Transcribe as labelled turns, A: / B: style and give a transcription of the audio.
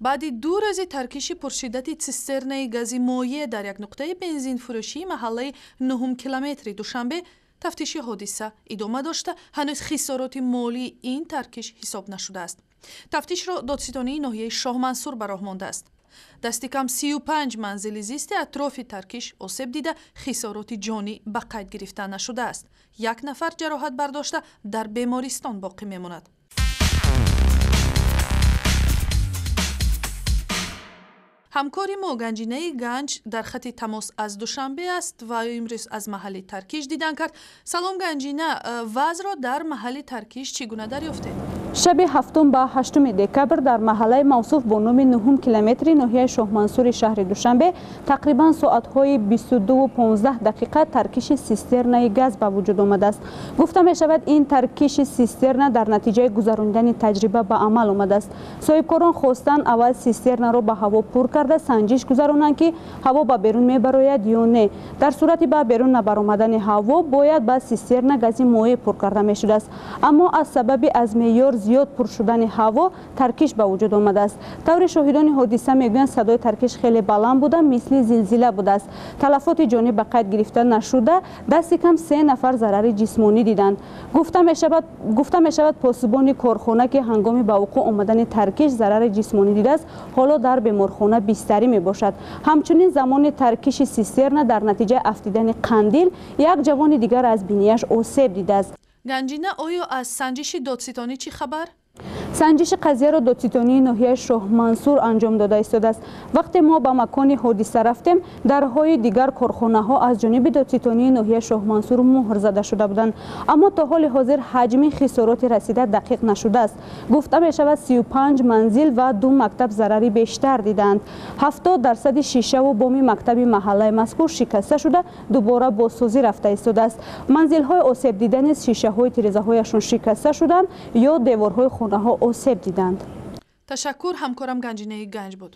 A: баъди 2 рӯзи таркиши пуршиддати цистернаи гази моеъ дар як нуқтаи бензинфурӯшии маҳаллаи 9 километри Душанбе, тафтиши ҳодиса идома дошта, ҳанӯз хисороти молии ин таркиш ҳисоб нашудааст. тафтишро додситонии ноҳияи Шоҳмансур ба роҳ мондааст. дасти кам 35 манзили зисти атрофи таркиш осеб дида, хисороти ҷонӣ ба қайд гирифта нашудааст. 1 нафар ҷароҳат бардошта дар бемористон боқӣ мемонад. ҳамкори мо Ганҷинаи Ганҷ дар хати тамос аз Душанбе аст ва имрӯз аз маҳалли таркиш дидан кард. Салом Ганҷина, вазъро дар маҳалли таркиш чӣ гуна дарёфтед?
B: шаби 7 ба 8 декабр дар маҳаллаи мавсуф бо номи 9 километри ноҳияи Шоҳмансури шаҳри Душанбе тақрибан соатҳои 22:15 таркиши цистернаи газ ба вуҷуд омадааст. гуфта мешавад, ин таркиши цистерна дар натиҷаи гузарондани таҷриба ба амал омадааст. соҳибкорон хостанд аввал цистернаро ба ҳаво пур карда санҷиш гузаронанд ки ҳаво ба берун мебарояд ё не. дар сурати ба берун набаромадани ҳаво бояд ба цистерна гази моеъ пур карда мешудааст. аммо аз сабаби аз меъёр зиёд пур шудани ҳаво таркиш ба вуҷуд омадааст. таври шоҳидони ҳодиса мегӯянд, садои таркиш хеле баланд буда, мисли зилзила будааст. талафоти ҷонӣ ба қайд гирифта нашуда, дасти кам 3 нафар зарари ҷисмонӣ диданд. гуфта мешавад, посибони корхона ки ҳангоми ба вуқӯъ омадани таркиш зарари ҷисмонӣ дидааст, ҳоло дар беморхона бистарӣ мебошад. ҳамчунин замони таркиши цистерна дар натиҷаи афтидани қандил як ҷавони дигар аз бинияш осеб дидааст.
A: Ганҷина, оё аз санҷиши додситонӣ чӣ хабар?
B: санҷиши қазияро додситонии ноҳияи Шоҳмансур анҷом дода истодааст. вақте мо ба макони ҳодиса рафтем, дарҳои дигар корхонаҳо аз ҷониби додситонии ноҳияи Шоҳмансур муҳр зада шуда буданд, аммо то ҳоли ҳозир ҳаҷми хисороти расида дақиқ нашудааст. гуфта мешавад, 35 манзил ва 2 мактаб зарари бештар диданд. 70% шишаву боми мактаби маҳаллаи мазкур шикаста шуда, дубора бозсозӣ рафта истодааст. манзилҳои осеб дида низ шишаҳои тирезаҳояшон шикаста шуданд ё деворҳои хонаҳо осеб диданд.
A: Ташаккур, ҳамкорам Ганҷинаи Ганҷ буд.